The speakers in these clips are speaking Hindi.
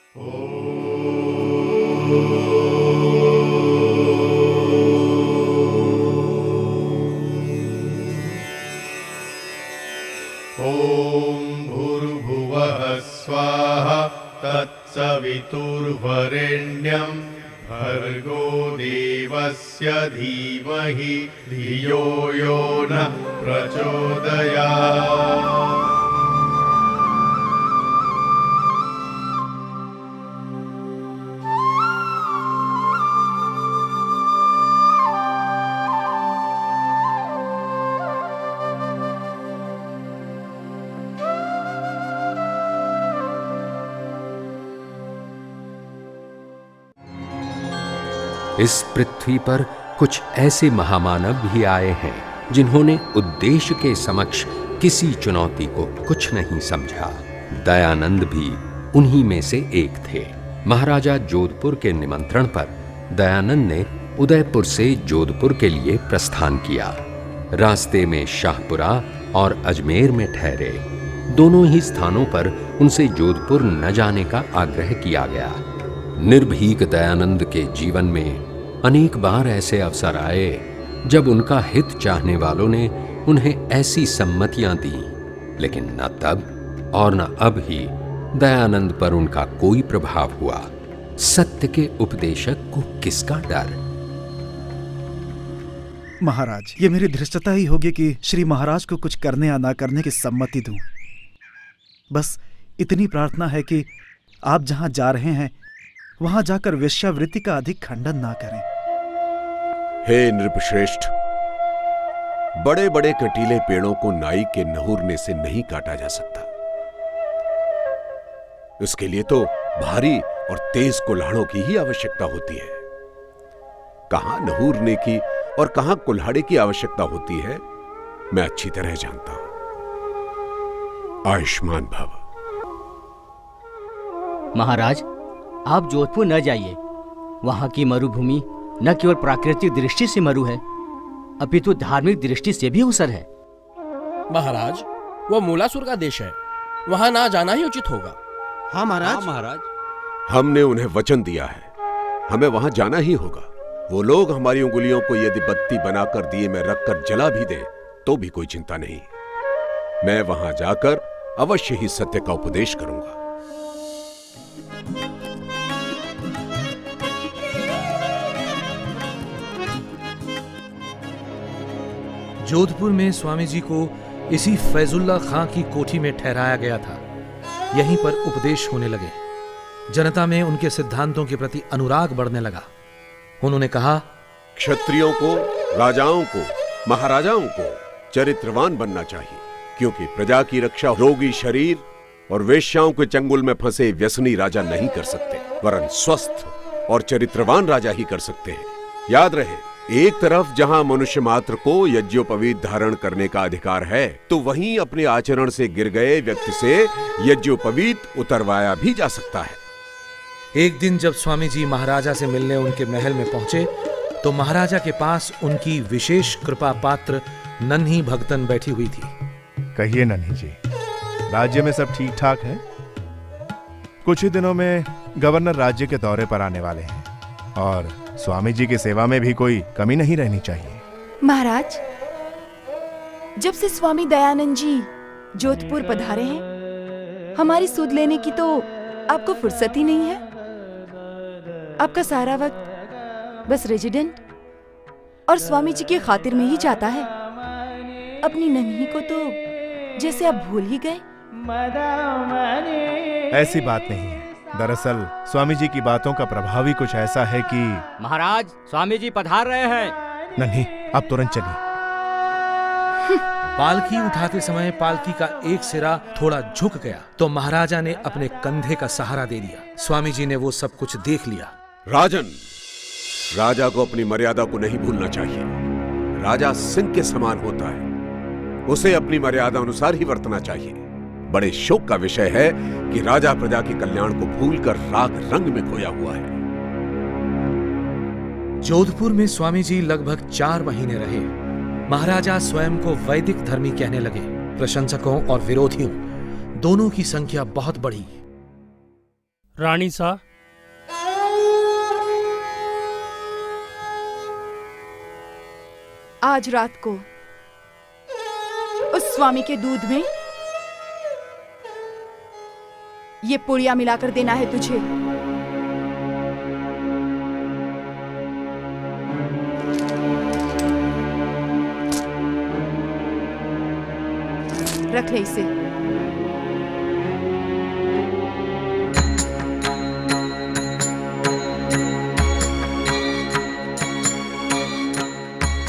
ॐ भूर्भुवः स्वाहा तत्सवितुर्वरेण्यं भर्गो देवस्य धीमहि धियो यो नः प्रचोदयात्। इस पृथ्वी पर कुछ ऐसे महामानव भी आए हैं जिन्होंने उद्देश्य के समक्ष किसी चुनौती को कुछ नहीं समझा। दयानंद भी उन्हीं में से एक थे। महाराजा जोधपुर के निमंत्रण पर दयानंद ने उदयपुर से जोधपुर के लिए प्रस्थान किया। रास्ते में शाहपुरा और अजमेर में ठहरे। दोनों ही स्थानों पर उनसे जोधपुर न जाने का आग्रह किया गया। निर्भीक दयानंद के जीवन में अनेक बार ऐसे अवसर आए जब उनका हित चाहने वालों ने उन्हें ऐसी सम्मतियां दी, लेकिन न तब और न अब ही दयानंद पर उनका कोई प्रभाव हुआ। सत्य के उपदेशक को किसका डर? महाराज, ये मेरी धृष्टता ही होगी कि श्री महाराज को कुछ करने या ना करने की सम्मति दूं। बस इतनी प्रार्थना है कि आप जहां जा रहे हैं वहां जाकर वेश्यावृत्ति का अधिक खंडन ना करें। हे नृपश्रेष्ठ, बड़े बड़े कटीले पेड़ों को नाई के नहुरने से नहीं काटा जा सकता। इसके लिए तो भारी और तेज कुल्हाड़ों की ही आवश्यकता होती है। कहां नहुरने की और कहां कुल्हाड़े की आवश्यकता होती है, मैं अच्छी तरह जानता हूं। आयुष्मान भव। महाराज, आप जोधपुर न जाइए। वहां की मरुभूमि न केवल प्राकृतिक दृष्टि से मरु है, अपितु धार्मिक दृष्टि से भी उसर है। महाराज, वह मूलासुर का देश है, वहां ना जाना ही उचित होगा। हाँ महाराज। हमने उन्हें वचन दिया है, हमें वहां जाना ही होगा। वो लोग हमारी उंगलियों को यदि बत्ती बनाकर दिए में रखकर जला भी दे तो भी कोई चिंता नहीं। मैं वहां जाकर अवश्य ही सत्य का उपदेश करूंगा। जोधपुर में स्वामी जी को इसी फैजुल्ला खां की कोठी में ठहराया गया था। यहीं पर उपदेश होने लगे। जनता में उनके सिद्धांतों के प्रति अनुराग बढ़ने लगा। उन्होंने कहा, क्षत्रियों को, राजाओं को, महाराजाओं को चरित्रवान बनना चाहिए, क्योंकि प्रजा की रक्षा रोगी शरीर और वेश्याओं के चंगुल में फंसे व्यसनी राजा नहीं कर सकते, वरन स्वस्थ और चरित्रवान राजा ही कर सकते हैं। याद रहे, एक तरफ जहां मनुष्य मात्र को यज्ञोपवीत धारण करने का अधिकार है, तो वहीं अपने आचरण से गिर गए व्यक्ति से यज्ञोपवीत उतरवाया भी जा सकता है। एक दिन जब स्वामी जी महाराजा से मिलने उनके महल में पहुंचे तो महाराजा के पास उनकी विशेष कृपा पात्र नन्ही भगतन बैठी हुई थी। कहिए नन्ही जी, राज्य में सब ठीक ठाक है? कुछ ही दिनों में गवर्नर राज्य के दौरे पर आने वाले हैं और स्वामी जी की सेवा में भी कोई कमी नहीं रहनी चाहिए। महाराज, जब से स्वामी दयानंद जी जोधपुर पधारे हैं, हमारी सुध लेने की तो आपको फुर्सत ही नहीं है। आपका सारा वक्त बस रेजिडेंट और स्वामी जी की खातिर में ही जाता है। अपनी नन्ही को तो जैसे आप भूल ही गए। ऐसी बात नहीं है। दरअसल स्वामी जी की बातों का प्रभाव ही कुछ ऐसा है कि। महाराज, स्वामी जी पधार रहे हैं। नन्ही, अब तुरंत चलिए। पालकी उठाते समय पालकी का एक सिरा थोड़ा झुक गया तो महाराजा ने अपने कंधे का सहारा दे दिया। स्वामी जी ने वो सब कुछ देख लिया। राजन, राजा को अपनी मर्यादा को नहीं भूलना चाहिए। राजा सिंह के समान होता है, उसे अपनी मर्यादा अनुसार ही वर्तना चाहिए। बड़े शोक का विषय है कि राजा प्रजा के कल्याण को भूलकर राग रंग में खोया हुआ है। जोधपुर में स्वामी जी लगभग 4 महीने रहे। महाराजा स्वयं को वैदिक धर्मी कहने लगे। प्रशंसकों और विरोधियों दोनों की संख्या बहुत बढ़ी। रानी सा, आज रात को उस स्वामी के दूध में ये पुड़िया मिलाकर देना है तुझे। रख ले इसे।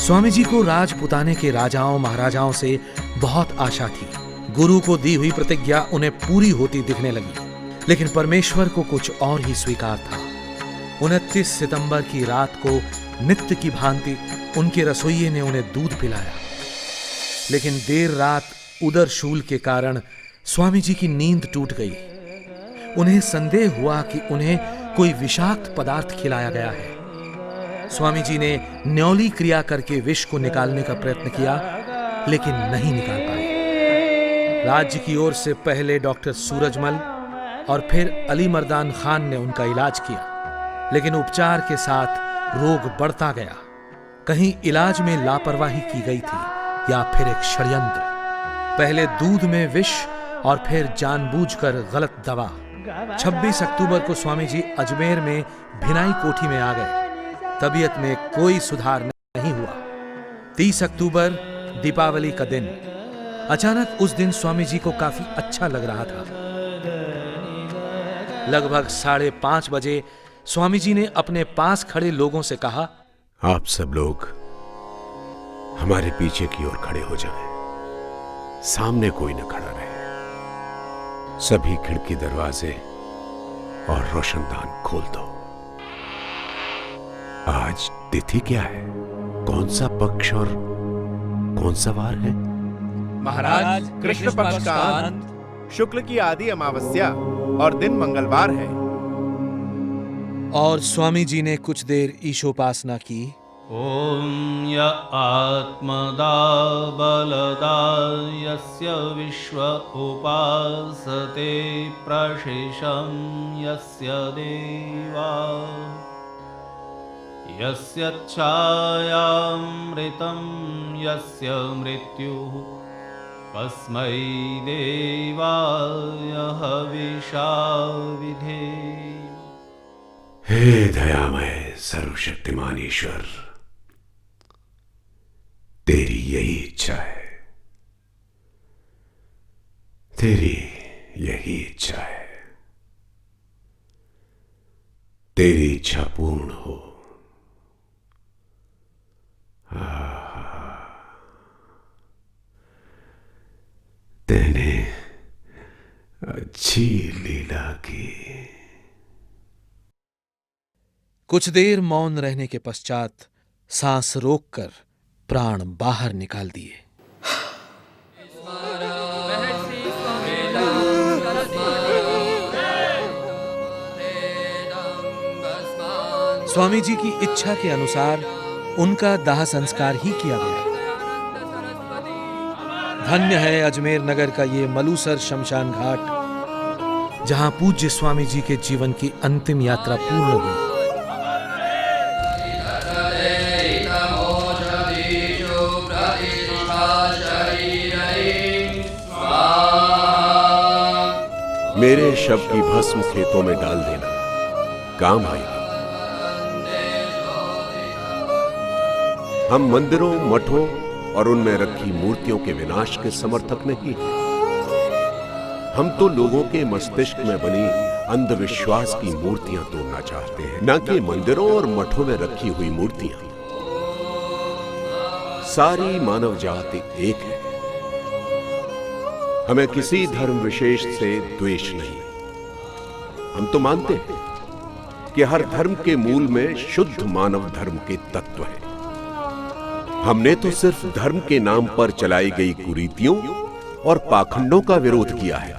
स्वामी जी को राजपुताने के राजाओं महाराजाओं से बहुत आशा थी। गुरु को दी हुई प्रतिज्ञा उन्हें पूरी होती दिखने लगी, लेकिन परमेश्वर को कुछ और ही स्वीकार था। 29 सितंबर की रात को नित्य की भांति उनके रसोइये ने उन्हें दूध पिलाया, लेकिन देर रात उदर शूल के कारण स्वामी जी की नींद टूट गई। उन्हें संदेह हुआ कि उन्हें कोई विषाक्त पदार्थ खिलाया गया है। स्वामी जी ने न्यौली क्रिया करके विष को निकालने का प्रयत्न किया, लेकिन नहीं निकाल पाए। राज्य की ओर से पहले डॉक्टर सूरजमल और फिर अली मर्दान खान ने उनका इलाज किया, लेकिन उपचार के साथ रोग बढ़ता गया। कहीं इलाज में लापरवाही की गई थी या फिर एक षड्यंत्र। पहले दूध में विष और फिर जानबूझकर गलत दवा। 26 अक्टूबर को स्वामी जी अजमेर में भिनाई कोठी में आ गए। तबीयत में कोई सुधार नहीं हुआ। 30 अक्टूबर दीपावली का दिन। अचानक उस दिन स्वामी जी को काफी अच्छा लग रहा था। लगभग 5:30 बजे स्वामी जी ने अपने पास खड़े लोगों से कहा, आप सब लोग हमारे पीछे की ओर खड़े हो जाएं। सामने कोई न खड़ा रहे। सभी खिड़की दरवाजे और रोशनदान खोल दो। आज तिथि क्या है? कौन सा पक्ष और कौन सा वार है? महाराज, कृष्ण पक्ष का अंत, शुक्ल की आदि अमावस्या और दिन मंगलवार है। और स्वामी जी ने कुछ देर ईशोपासना की। ओम य आत्मदा बलदा यस्य विश्व उपासते प्रशिशं यस्य देवा यस्य छायामृतं यस्य मृत्युः तस्मै देवाय हविषा विधे। हे दयामय सर्वशक्तिमान ईश्वर, तेरी यही इच्छा है, तेरी यही इच्छा है। तेरी इच्छा पूर्ण हो। तेने अच्छी लीला की। कुछ देर मौन रहने के पश्चात सांस रोककर प्राण बाहर निकाल दिए। स्वामी जी की इच्छा के अनुसार उनका दाह संस्कार ही किया गया। धन्य है अजमेर नगर का ये मलूसर शमशान घाट, जहां पूज्य स्वामी जी के जीवन की अंतिम यात्रा पूर्ण हुई। मेरे शव की भस्म खेतों में डाल देना, काम आएगी। हम मंदिरों, मठों और उनमें रखी मूर्तियों के विनाश के समर्थक नहीं हैं। हम तो लोगों के मस्तिष्क में बनी अंधविश्वास की मूर्तियां तोड़ना चाहते हैं, न कि मंदिरों और मठों में रखी हुई मूर्तियां। सारी मानव जाति एक है। हमें किसी धर्म विशेष से द्वेष नहीं। हम तो मानते हैं कि हर धर्म के मूल में शुद्ध मानव धर्म के तत्व हैं। हमने तो सिर्फ धर्म के नाम पर चलाई गई कुरीतियों और पाखंडों का विरोध किया है।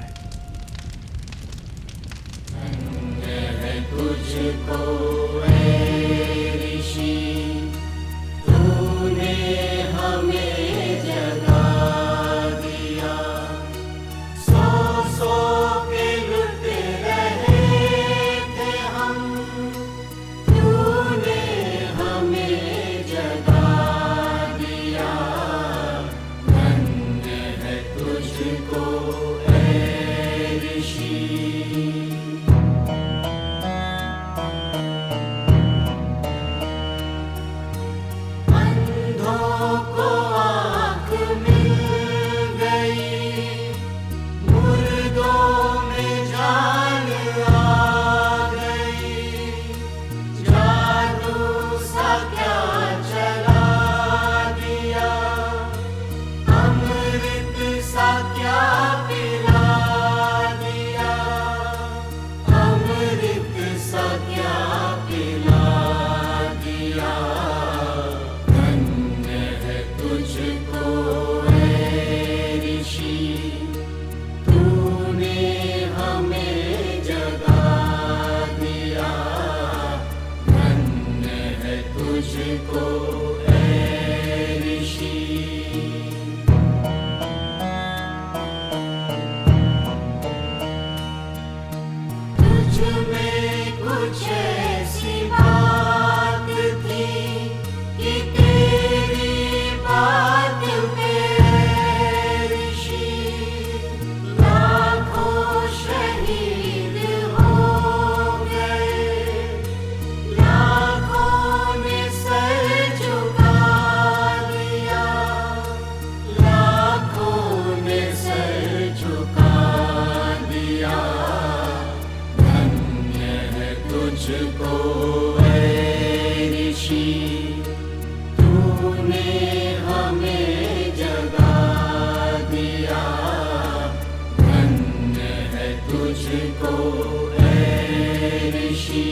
ऐ ऋषि।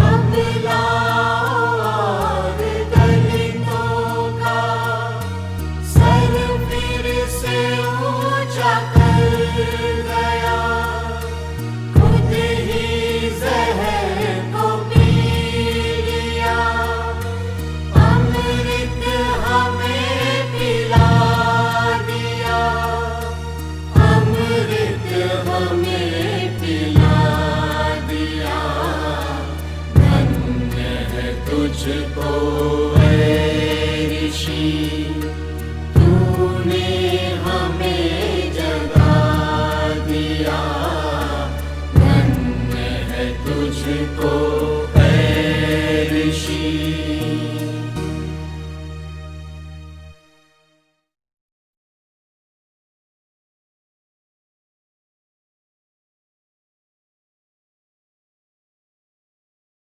अब लाओ और दलितों का सर फिर से ऊंचा कर गया, खुद ही जहर को पी लिया, अमृत हमें पिला दिया, अमृत हमें पिला दिया। धन्य है तुझको ऐ ऋषि, तूने हमें जगा दिया। धन्य है तुझको